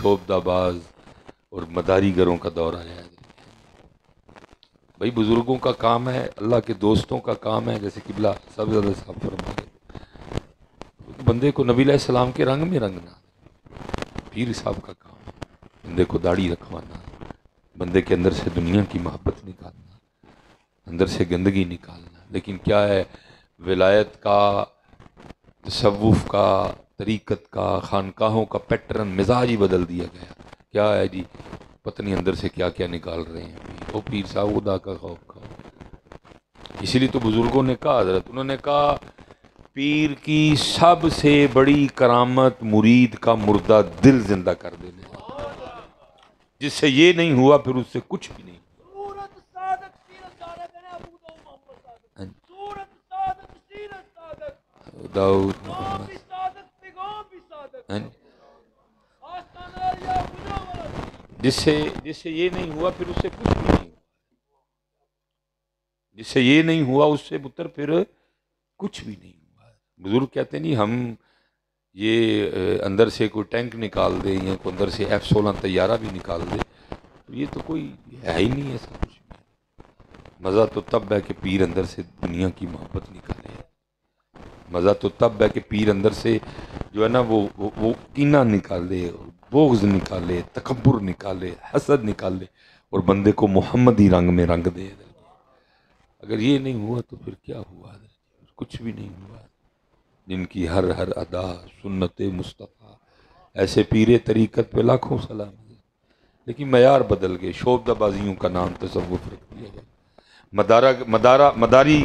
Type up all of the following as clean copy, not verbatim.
شعبدہ باز اور مداری گروں کا دور آیا ہے۔ بھائی بزرگوں کا کام ہے، اللہ کے دوستوں کا کام ہے، جیسے قبلہ سب زیادہ صاحب فرما گئے، بندے کو نبی علیہ السلام کے رنگ میں رنگنا، پیر صاحب کا کام ہے بندے کو داڑھی رکھوانا، بندے کے اندر سے دنیا کی محبت نکالنا، اندر سے گندگی نکالنا۔ لیکن کیا ہے، ولایت کا، تصوف کا، طریقت کا، خانقاہوں کا پیٹرن، مزاج ہی بدل دیا گیا۔ کیا ہے جی، پتہ نہیں اندر سے کیا کیا نکال رہے ہیں، وہ پیر صاحب خدا کا خوف کھاؤ۔ اسی لیے تو بزرگوں نے کہا، حضرت انہوں نے کہا پیر کی سب سے بڑی کرامت مرید کا مردہ دل زندہ کر دینا ہے، جس سے یہ نہیں ہوا پھر اس سے کچھ بھی نہیں۔ داؤد محمد جس سے یہ نہیں ہوا پھر اس سے کچھ بھی نہیں ہوا، جس سے یہ نہیں ہوا اس سے پتر پھر کچھ بھی نہیں ہوا۔ بزرگ کہتے نہیں ہم یہ اندر سے کوئی ٹینک نکال دے یا کوئی اندر سے F-16 طیارہ بھی نکال دے، تو یہ تو کوئی ہے ہی نہیں ایسا کچھ بھی۔ مزہ تو تب ہے کہ پیر اندر سے دنیا کی محبت نکالے، مزہ تو تب ہے کہ پیر اندر سے جو ہے نا وہ کینہ نکالے، بغض نکالے، تکبر نکالے، حسد نکالے اور بندے کو محمدی رنگ میں رنگ دے۔ اگر یہ نہیں ہوا تو پھر کیا ہوا؟ کچھ بھی نہیں ہوا۔ جن کی ہر ادا سنت مصطفیٰ، ایسے پیر طریقت پہ لاکھوں سلام۔ لیکن معیار بدل گئے، شعبدہ بازیوں کا نام تصوف رکھ دیا گیا، مداری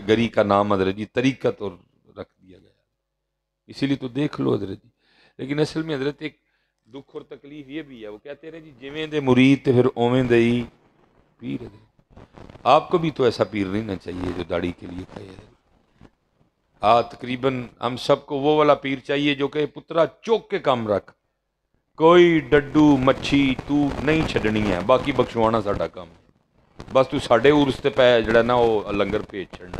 گری کا نام حضرت جی طریقت اور رکھ دیا گیا۔ اسی لیے تو دیکھ لو حضرت جی۔ لیکن اصل میں حضرت ایک دکھ اور تکلیف یہ بھی ہے، وہ کہتے رہے جی جویں دے مرید تے پھر اوویں دے ہی پیر ہے۔ آپ کو بھی تو ایسا پیر نہیں نہ چاہیے جو داڑھی کے لیے کہے۔ تقریباً ہم سب کو وہ والا پیر چاہیے جو کہ پترا چوک کے کام رکھ، کوئی ڈڈو مچھی تو نہیں چھڈنی ہے، باقی بخشوانا ساڈا کام ہے، بس تو ساڈے عرس تے پہ جڑا نا وہ لنگر بھیج چھڑنا،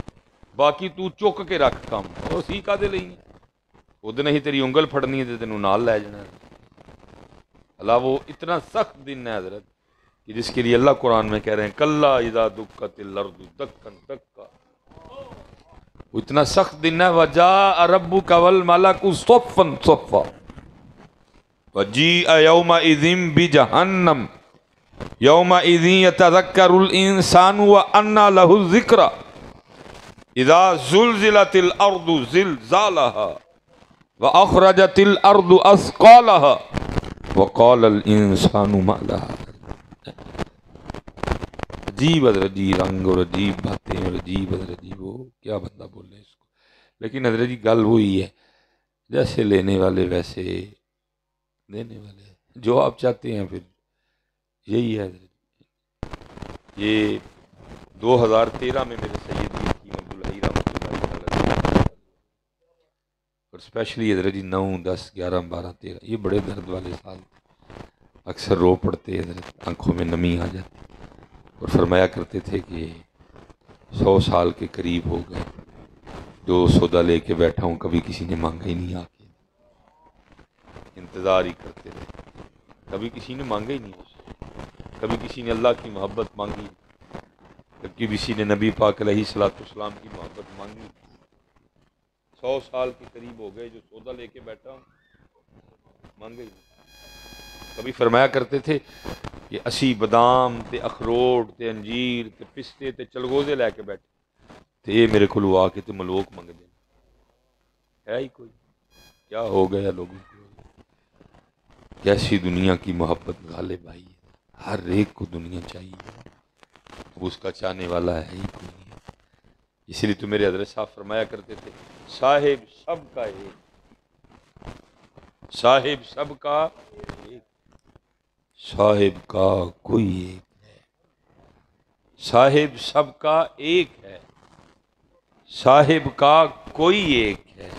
باقی تو چک کے رکھ کام۔ وہ سی کا دے لئی ادھر ہی تیری انگل پھڑنی ہے تے تینوں نال لے جانا ہے۔ اللہ وہ اتنا سخت دن ہے حضرت کہ جس کے لیے اللہ قرآن میں کہہ رہے ہیں کلا اذا دکت الارض دکن دکا، وہ اتنا سخت دن ہے۔ وجاء ربک والملک صفا صفا وجیء یومئذ بجہنم یومئذ یتذکر الانسان وانى له الذکری اذا زلزلت الارض زلزالها واخرجت الارض اثقالها وقال الانسان ما لها۔ عجیب حضرت جی رنگ اور عجیب باتیں اور عجیب حضرت جی، وہ کیا بندہ بولے اس کو۔ لیکن حضرت جی گل وہی ہے، جیسے لینے والے ویسے دینے والے، جو آپ چاہتے ہیں پھر یہی ہے حضرت۔ یہ 2013 میں میرے سید حکیم عبدالحی رحمۃ اللہ علیہ اور اسپیشلی حضرت جی 9 10 11 12 13 یہ بڑے درد والے سال تھے، اکثر رو پڑتے حضرت، آنکھوں میں نمی آ جاتی، اور فرمایا کرتے تھے کہ 100 سال کے قریب ہو گئے جو سودا لے کے بیٹھا ہوں کبھی کسی نے مانگا ہی نہیں، آ کے انتظار ہی کرتے رہے، کبھی کسی نے مانگا ہی نہیں، کبھی کسی نے اللہ کی محبت مانگی، کبھی کسی نے نبی پاک علیہ الصلوۃ والسلام کی محبت مانگی۔ 100 سال کے قریب ہو گئے جو سودا لے کے بیٹھا ہوں مانگا ہی نہیں۔ کبھی فرمایا کرتے تھے کہ اسی بادام تے اخروٹ تے انجیر تے پستے تے چلگوزے لے کے بیٹھے تے یہ میرے کو آ کے تے ملوک منگ دیں، ہے ہی کوئی؟ کیا ہو گیا لوگوں کو؟ کیسی دنیا کی محبت غالب آئی ہے، ہر ایک کو دنیا چاہیے، اب اس کا چاہنے والا ہے ہی کوئی نہیں۔ اس لیے تو میرے حضرت صاحب فرمایا کرتے تھے صاحب سب کا ایک، صاحب سب کا ایک، صاحب کا کوئی ایک ہے، صاحب سب کا ایک ہے، صاحب کا کوئی ایک ہے،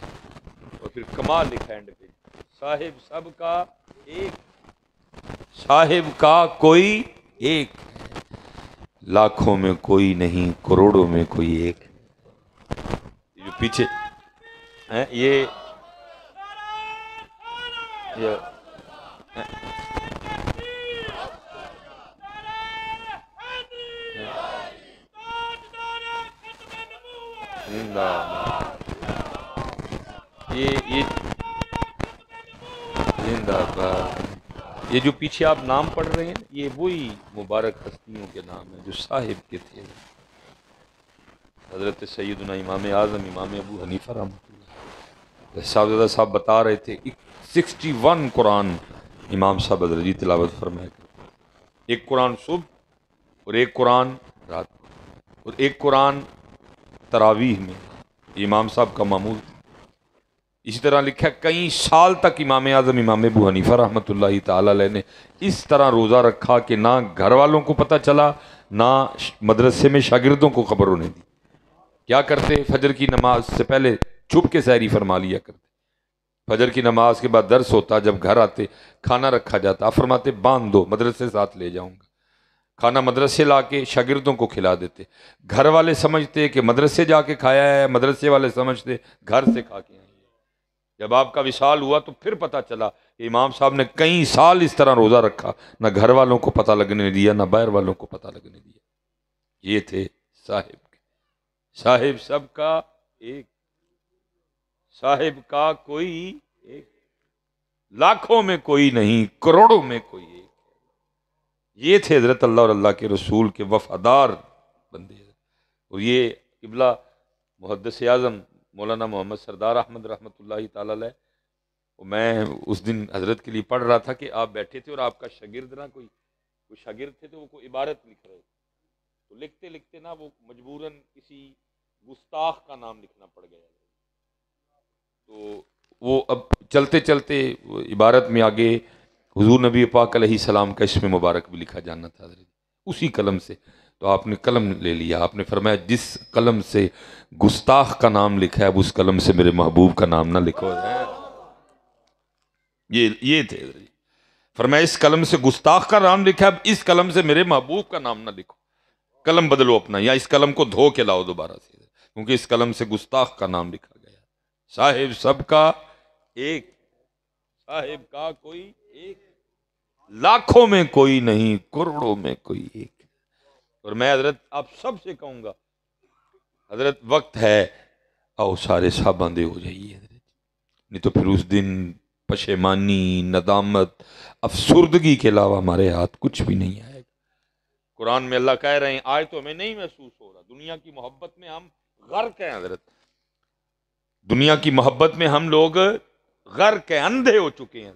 اور پھر کمال لکھا اینڈ پہ صاحب سب کا ایک، صاحب کا کوئی ایک ہے، لاکھوں میں کوئی نہیں کروڑوں میں کوئی ایک ہے۔ جو پیچھے یہ زندہ یہ زندہ باد۔ یہ جو پیچھے آپ نام پڑھ رہے ہیں یہ وہی مبارک ہستیوں کے نام ہیں جو صاحب کے تھے، حضرت سیدنا امام اعظم امام ابو حنیفہ رحمۃ اللہ صاحبزادہ صاحب بتا رہے تھے 61 قرآن امام صاحب حضرت جی تلاوت فرمایا کرتے، ایک قرآن صبح اور ایک قرآن رات کو اور ایک قرآن تراویح میں، امام صاحب کا معمول تھا۔ اسی طرح لکھا کئی سال تک امام اعظم امام ابو حنیفہ رحمۃ اللہ تعالی علیہ نے اس طرح روزہ رکھا کہ نہ گھر والوں کو پتہ چلا نہ مدرسے میں شاگردوں کو خبر ہونے دی۔ کیا کرتے؟ فجر کی نماز سے پہلے چھپ کے سحری فرما لیا کرتے، فجر کی نماز کے بعد درس ہوتا، جب گھر آتے کھانا رکھا جاتا، آپ فرماتے باندھ دو، مدرسے ساتھ لے جاؤں گا، کھانا مدرسے لا کے شاگردوں کو کھلا دیتے، گھر والے سمجھتے کہ مدرسے جا کے کھایا ہے، مدرسے والے سمجھتے گھر سے کھا کے آئے۔ جب آپ کا وصال ہوا تو پھر پتہ چلا کہ امام صاحب نے کئی سال اس طرح روزہ رکھا، نہ گھر والوں کو پتہ لگنے دیا نہ باہر والوں کو پتہ لگنے دیا۔ یہ تھے صاحب کے، صاحب سب کا ایک، صاحب کا کوئی ایک، لاکھوں میں کوئی نہیں کروڑوں میں کوئی ایک۔ یہ تھے حضرت اللہ اور اللہ کے رسول کے وفادار بندے، اور یہ قبلہ محدث اعظم مولانا محمد سردار احمد رحمۃ اللہ تعالی علیہ، میں اس دن حضرت کے لیے پڑھ رہا تھا کہ آپ بیٹھے تھے اور آپ کا شاگرد نا کوئی شاگرد تھے تو وہ کوئی عبارت لکھ رہے تھے، تو لکھتے لکھتے نا وہ مجبوراً کسی گستاخ کا نام لکھنا پڑ گیا، تو وہ اب چلتے چلتے عبارت میں آگے حضور نبی پاک علیہ السلام کا اسم مبارک بھی لکھا جانا تھا حضرت، اسی قلم سے، تو آپ نے قلم لے لیا، آپ نے فرمایا جس قلم سے گستاخ کا نام لکھا ہے اب اس قلم سے میرے محبوب کا نام نہ لکھو۔ یہ تھے حضرت، فرمایا اس قلم سے گستاخ کا نام لکھا ہے اب اس قلم سے میرے محبوب کا نام نہ لکھو، قلم بدلو اپنا، یا اس قلم کو دھو کے لاؤ دوبارہ سے، کیونکہ اس قلم سے گستاخ کا نام لکھا گیا۔ صاحب سب کا ایک، صاحب کا کوئی ایک، لاکھوں میں کوئی نہیں کروڑوں میں کوئی ایک۔ اور میں حضرت آپ سب سے کہوں گا حضرت وقت ہے آؤ سارے صحابہ دے ہو جائیے حضرت، نہیں تو پھر اس دن پشیمانی ندامت افسردگی کے علاوہ ہمارے ہاتھ کچھ بھی نہیں آئے گا۔ قرآن میں اللہ کہہ رہے ہیں آج تو ہمیں نہیں محسوس ہو رہا، دنیا کی محبت میں ہم غرق ہیں حضرت، دنیا کی محبت میں ہم لوگ غرق ہیں، اندھے ہو چکے ہیں،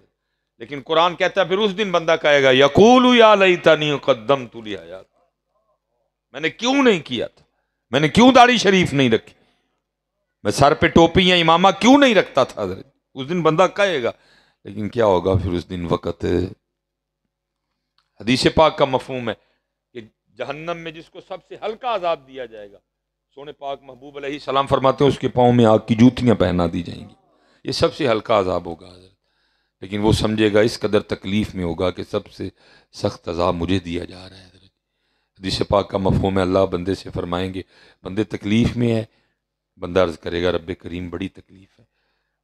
لیکن قرآن کہتا ہے پھر اس دن بندہ کہے گا یقول یا لیتنی قدمت لحیاتی، میں نے کیوں نہیں کیا تھا، میں نے کیوں داڑھی شریف نہیں رکھی، میں سر پہ ٹوپی یا امامہ کیوں نہیں رکھتا تھا حضرت، اس دن بندہ کہے گا۔ لیکن کیا ہوگا پھر اس دن وقت، حدیث پاک کا مفہوم ہے کہ جہنم میں جس کو سب سے ہلکا عذاب دیا جائے گا، سونے پاک محبوب علیہ السلام فرماتے ہیں اس کے پاؤں میں آگ کی جوتیاں پہنا دی جائیں گی، یہ سب سے ہلکا عذاب ہوگا حضرت، لیکن وہ سمجھے گا اس قدر تکلیف میں ہوگا کہ سب سے سخت عذاب مجھے دیا جا رہا ہے حضرت۔ حدیث پاک کا مفہوم ہے اللہ بندے سے فرمائیں گے بندے تکلیف میں ہے، بندہ عرض کرے گا رب کریم بڑی تکلیف ہے،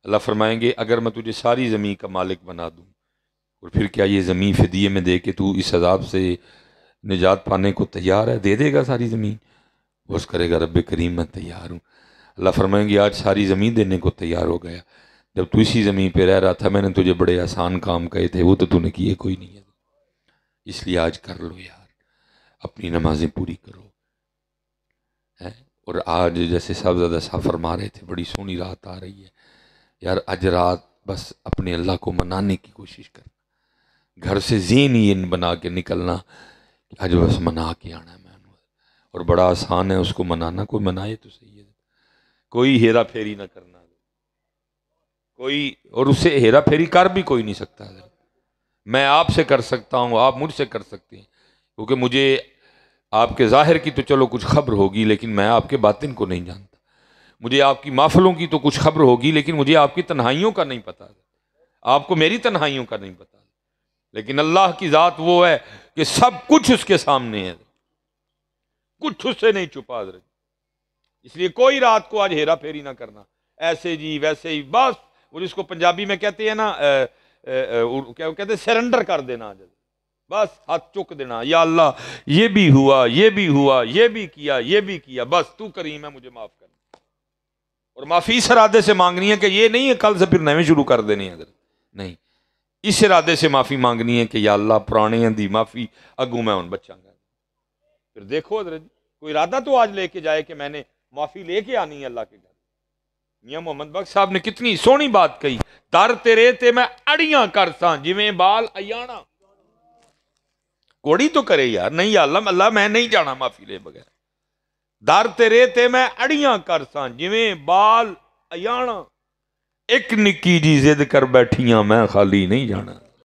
اللہ فرمائیں گے اگر میں تجھے ساری زمین کا مالک بنا دوں اور پھر کیا یہ زمین فدیے میں دے کے تو اس عذاب سے نجات پانے کو تیار ہے، دے دے گا ساری زمین، وہ عرض کرے گا رب کریم میں تیار ہوں، اللہ فرمائیں گے آج ساری زمین دینے کو تیار ہو گیا، جب تو اسی زمین پہ رہ رہا تھا میں نے تجھے بڑے آسان کام کہے تھے وہ تو نے کیے کوئی نہیں ہے، اس لیے آج کر لو یار، اپنی نمازیں پوری کرو۔ اور آج جیسے صاحبزادہ صاحب فرما رہے تھے بڑی سونی رات آ رہی ہے یار، آج رات بس اپنے اللہ کو منانے کی کوشش کرنا، گھر سے ذہن یہ بنا کے نکلنا کہ آج بس منا کے آنا ہے میں، اور بڑا آسان ہے اس کو منانا، کوئی منائے تو صحیح ہے، کوئی ہیرا پھیری نہ کرنا کوئی، اور اس سے ہیرا پھیری کر بھی کوئی نہیں سکتا ہے، میں آپ سے کر سکتا ہوں آپ مجھ سے کر سکتے ہیں، کیونکہ مجھے آپ کے ظاہر کی تو چلو کچھ خبر ہوگی لیکن میں آپ کے باطن کو نہیں جانتا، مجھے آپ کی محفلوں کی تو کچھ خبر ہوگی لیکن مجھے آپ کی تنہائیوں کا نہیں پتا، آپ کو میری تنہائیوں کا نہیں پتا، لیکن اللہ کی ذات وہ ہے کہ سب کچھ اس کے سامنے ہے، کچھ اس سے نہیں چھپا حضرت، اس لیے کوئی رات کو آج ہیرا پھیری نہ کرنا، ایسے جی ویسے ہی بس، وہ جس کو پنجابی میں کہتے ہیں نا کیا کہتے سرنڈر کر دینا، بس ہاتھ چک دینا، یا اللہ یہ بھی ہوا، یہ بھی ہوا، یہ بھی کیا، یہ بھی کیا، بس تو کریم ہے مجھے معاف کر۔ اور معافی اس ارادے سے مانگنی ہے کہ یہ نہیں ہے کل سے پھر نئے شروع کر دینی ہے، اگر نہیں، اس ارادے سے معافی مانگنی ہے کہ یا اللہ پرانے دی معافی اگوں میں ان بچاں گا۔ پھر دیکھو حضرت کوئی ارادہ تو آج لے کے جائے کہ میں نے معافی لے کے آنی ہے اللہ کے گھر۔ میاں محمد بخش صاحب نے کتنی سونی بات کہی، در تیرے تے میں اڑیاں کرساں جویں بال ایانا۔ کوڑی تو کرے یار، نہیں یا اللہ میں نہیں جانا معافی لے بغیر، در تیرے تے میں اڑیاں کرساں جویں بال ایانا، ایک نکی جی ضد کر بیٹھیاں میں خالی نہیں جانا۔